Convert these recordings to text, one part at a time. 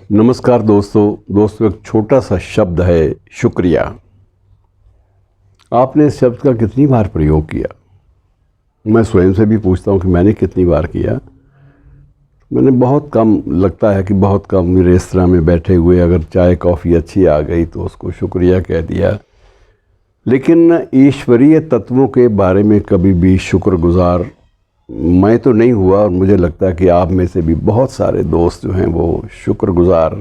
नमस्कार दोस्तों एक छोटा सा शब्द है शुक्रिया। आपने इस शब्द का कितनी बार प्रयोग किया? मैं स्वयं से भी पूछता हूँ कि मैंने कितनी बार किया। मैंने बहुत कम, लगता है कि बहुत कम। रेस्तरां में बैठे हुए अगर चाय कॉफ़ी अच्छी आ गई तो उसको शुक्रिया कह दिया, लेकिन ईश्वरीय तत्वों के बारे में कभी भी शुक्रगुजार मैं तो नहीं हुआ। और मुझे लगता है कि आप में से भी बहुत सारे दोस्त जो हैं वो शुक्रगुजार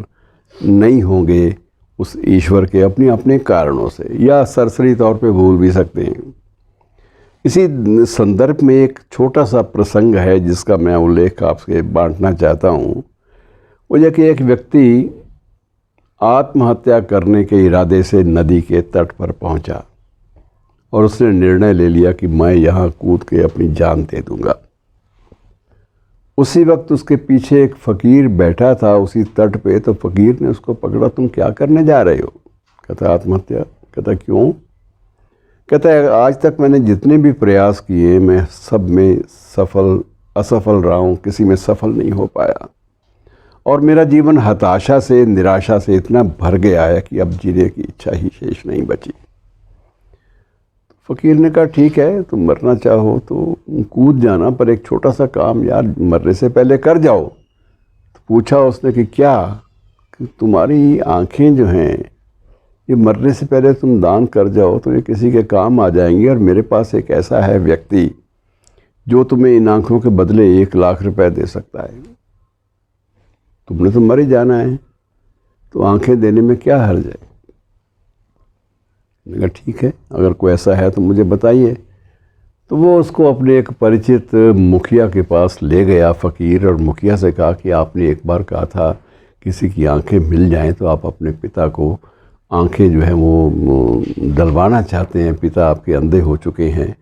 नहीं होंगे उस ईश्वर के, अपने अपने कारणों से, या सरसरी तौर पे भूल भी सकते हैं। इसी संदर्भ में एक छोटा सा प्रसंग है जिसका मैं उल्लेख आपसे बांटना चाहता हूँ। वो यह कि एक व्यक्ति आत्महत्या करने के इरादे से नदी के तट पर पहुँचा और उसने निर्णय ले लिया कि मैं यहाँ कूद के अपनी जान दे दूँगा। उसी वक्त उसके पीछे एक फ़कीर बैठा था उसी तट पे। तो फ़कीर ने उसको पकड़ा, तुम क्या करने जा रहे हो? कहता आत्महत्या। कहता क्यों? कहता है आज तक मैंने जितने भी प्रयास किए मैं सब में असफल रहा हूँ, किसी में सफल नहीं हो पाया और मेरा जीवन हताशा से, निराशा से इतना भर गया है कि अब जीने की इच्छा ही शेष नहीं बची। फ़कीर ने कहा ठीक है, तुम मरना चाहो तो कूद जाना, पर एक छोटा सा काम यार मरने से पहले कर जाओ। तो पूछा उसने कि क्या? कि तुम्हारी आँखें जो हैं ये मरने से पहले तुम दान कर जाओ तो ये किसी के काम आ जाएंगी, और मेरे पास एक ऐसा है व्यक्ति जो तुम्हें इन आँखों के बदले 1,00,000 रुपए दे सकता है। तुमने तो मर ही जाना है, तो आँखें देने में क्या हर्ज है? मैंने कहा ठीक है, अगर कोई ऐसा है तो मुझे बताइए। तो वो उसको अपने एक परिचित मुखिया के पास ले गया फ़कीर, और मुखिया से कहा कि आपने एक बार कहा था किसी की आंखें मिल जाएं तो आप अपने पिता को आंखें जो हैं वो डलवाना चाहते हैं। पिता आपके अंधे हो चुके हैं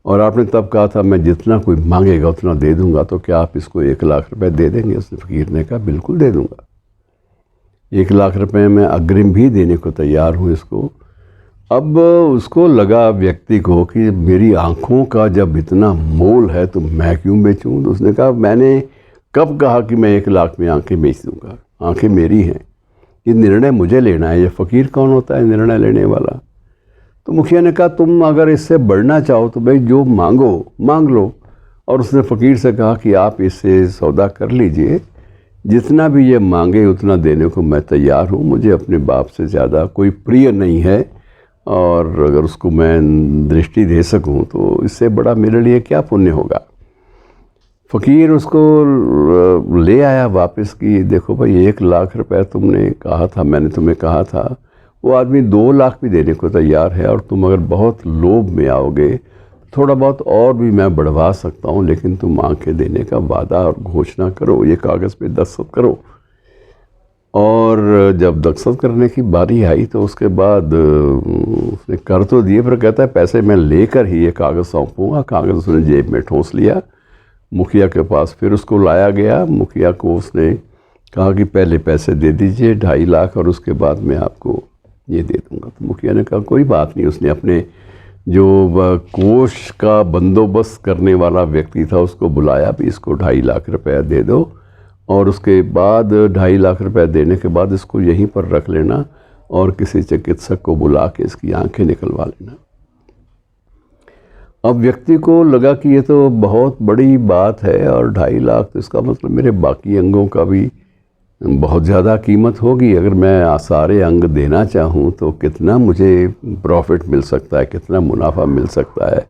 और आपने तब कहा था मैं जितना कोई मांगेगा उतना दे दूंगा, तो क्या आप इसको 1,00,000 रुपये दे देंगे? उसने फ़कीर ने कहा बिल्कुल दे दूंगा, 1,00,000 रुपये मैं अग्रिम भी देने को तैयार हूँ इसको। अब उसको लगा व्यक्ति को कि मेरी आँखों का जब इतना मोल है तो मैं क्यों बेचूं? तो उसने कहा मैंने कब कहा कि मैं 1,00,000 में आँखें बेच दूंगा? आँखें मेरी हैं, ये निर्णय मुझे लेना है। ये फ़कीर कौन होता है निर्णय लेने वाला? तो मुखिया ने कहा तुम अगर इससे बढ़ना चाहो तो भाई जो मांगो मांग लो। और उसने फ़कीर से कहा कि आप इससे सौदा कर लीजिए, जितना भी ये मांगे उतना देने को मैं तैयार हूँ। मुझे अपने बाप से ज़्यादा कोई प्रिय नहीं है, और अगर उसको मैं दृष्टि दे सकूं तो इससे बड़ा मेरे लिए क्या पुण्य होगा। फ़कीर उसको ले आया वापस कि देखो भाई 1,00,000 रुपये तुमने कहा था, मैंने तुम्हें कहा था। वो आदमी 2,00,000 भी देने को तैयार है, और तुम अगर बहुत लोभ में आओगे थोड़ा बहुत और भी मैं बढ़वा सकता हूँ, लेकिन तुम आंखें देने का वादा और घोषणा करो, ये कागज़ पे दस्तखत करो। और जब दस्तखत करने की बारी आई तो उसके बाद उसने कर तो दिए, पर कहता है पैसे मैं लेकर ही ये कागज़ सौंपूँगा। कागज़ उसने जेब में ठूंस लिया, मुखिया के पास फिर उसको लाया गया। मुखिया को उसने कहा कि पहले पैसे दे दीजिए 2,50,000 और उसके बाद मैं आपको ये दे दूँगा। तो मुखिया ने कहा कोई बात नहीं। उसने अपने जो कोष का बंदोबस्त करने वाला व्यक्ति था उसको बुलाया, भी इसको 2,50,000 रुपया दे दो, और उसके बाद 2,50,000 रुपए देने के बाद इसको यहीं पर रख लेना और किसी चिकित्सक को बुला के इसकी आंखें निकलवा लेना। अब व्यक्ति को लगा कि ये तो बहुत बड़ी बात है, और 2,50,000 तो इसका मतलब मेरे बाकी अंगों का भी बहुत ज़्यादा कीमत होगी। अगर मैं सारे अंग देना चाहूँ तो कितना मुझे प्रॉफिट मिल सकता है, कितना मुनाफा मिल सकता है।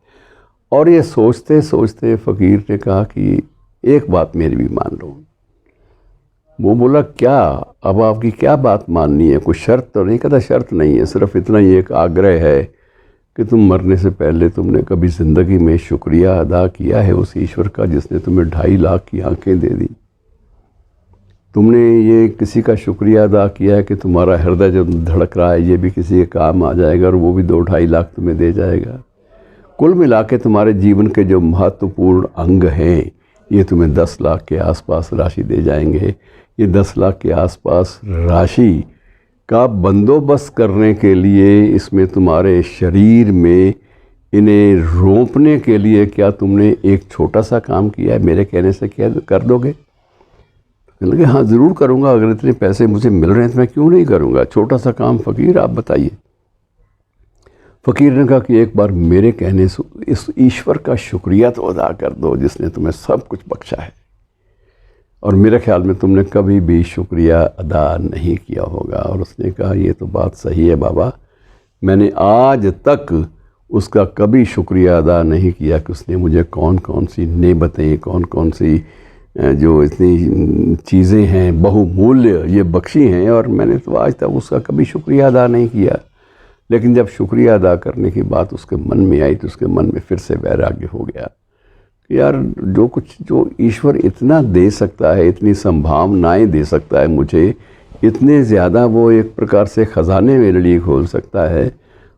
और ये सोचते सोचते फ़कीर ने कहा कि एक बात मेरी भी मान लो। वो बोला क्या? अब आपकी क्या बात माननी है? कुछ शर्त तो नहीं? कहता शर्त नहीं है, सिर्फ इतना ही एक आग्रह है कि तुम मरने से पहले तुमने कभी ज़िंदगी में शुक्रिया अदा किया है उस ईश्वर का जिसने तुम्हें 2,50,000 की आंखें दे दी? तुमने ये किसी का शुक्रिया अदा किया है कि तुम्हारा हृदय जो धड़क रहा है ये भी किसी के काम आ जाएगा, और वो भी 2-2.5 लाख तुम्हें दे जाएगा? कुल मिला के तुम्हारे जीवन के जो महत्वपूर्ण अंग हैं ये तुम्हें 10,00,000 के आसपास राशि दे जाएंगे। ये 10,00,000 के आसपास राशि का बंदोबस्त करने के लिए, इसमें तुम्हारे शरीर में इन्हें रोंपने के लिए क्या तुमने एक छोटा सा काम किया है? मेरे कहने से क्या कर दोगे? कहने लगे हाँ ज़रूर करूँगा, अगर इतने पैसे मुझे मिल रहे हैं तो मैं क्यों नहीं करूँगा, छोटा सा काम फ़कीर आप बताइए। फ़कीर ने कहा कि एक बार मेरे कहने से इस ईश्वर का शुक्रिया तो अदा कर दो जिसने तुम्हें सब कुछ बख्शा है, और मेरे ख्याल में तुमने कभी भी शुक्रिया अदा नहीं किया होगा। और उसने कहा ये तो बात सही है बाबा, मैंने आज तक उसका कभी शुक्रिया अदा नहीं किया कि उसने मुझे कौन कौन सी नेमतें, कौन कौन सी जो इतनी चीज़ें हैं बहुमूल्य ये बख्शी हैं, और मैंने तो आज तक उसका कभी शुक्रिया अदा नहीं किया। लेकिन जब शुक्रिया अदा करने की बात उसके मन में आई तो उसके मन में फिर से वैराग्य हो गया कि यार जो ईश्वर इतना दे सकता है, इतनी संभावनाएं दे सकता है मुझे, इतने ज़्यादा वो एक प्रकार से ख़जाने मेरे लिए खोल सकता है,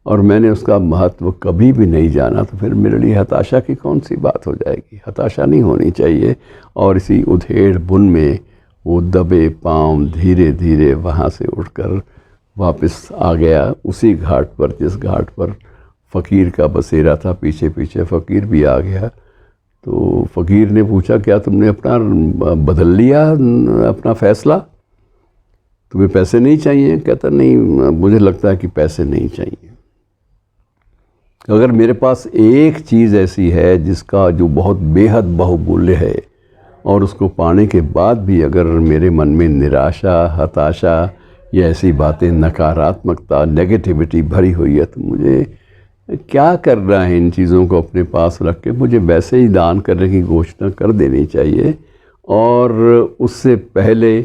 और मैंने उसका महत्व कभी भी नहीं जाना, तो फिर मेरे लिए हताशा की कौन सी बात हो जाएगी। हताशा नहीं होनी चाहिए। और इसी उधेड़ बुन में वो दबे पांव धीरे धीरे वहाँ से उठकर वापस आ गया उसी घाट पर जिस घाट पर फ़कीर का बसेरा था। पीछे पीछे फ़कीर भी आ गया। तो फ़कीर ने पूछा क्या तुमने अपना बदल लिया अपना फ़ैसला, तुम्हें पैसे नहीं चाहिए? कहता नहीं, मुझे लगता है कि पैसे नहीं चाहिए। अगर मेरे पास एक चीज़ ऐसी है जिसका जो बहुत बेहद बहुमूल्य है, और उसको पाने के बाद भी अगर मेरे मन में निराशा, हताशा या ऐसी बातें, नकारात्मकता, नेगेटिविटी भरी हुई है, तो मुझे क्या करना है इन चीज़ों को अपने पास रख के? मुझे वैसे ही दान करने की घोषणा कर देनी चाहिए, और उससे पहले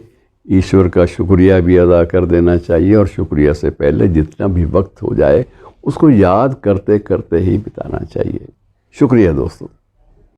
ईश्वर का शुक्रिया भी अदा कर देना चाहिए, और शुक्रिया से पहले जितना भी वक्त हो जाए उसको याद करते करते ही बिताना चाहिए। शुक्रिया दोस्तों।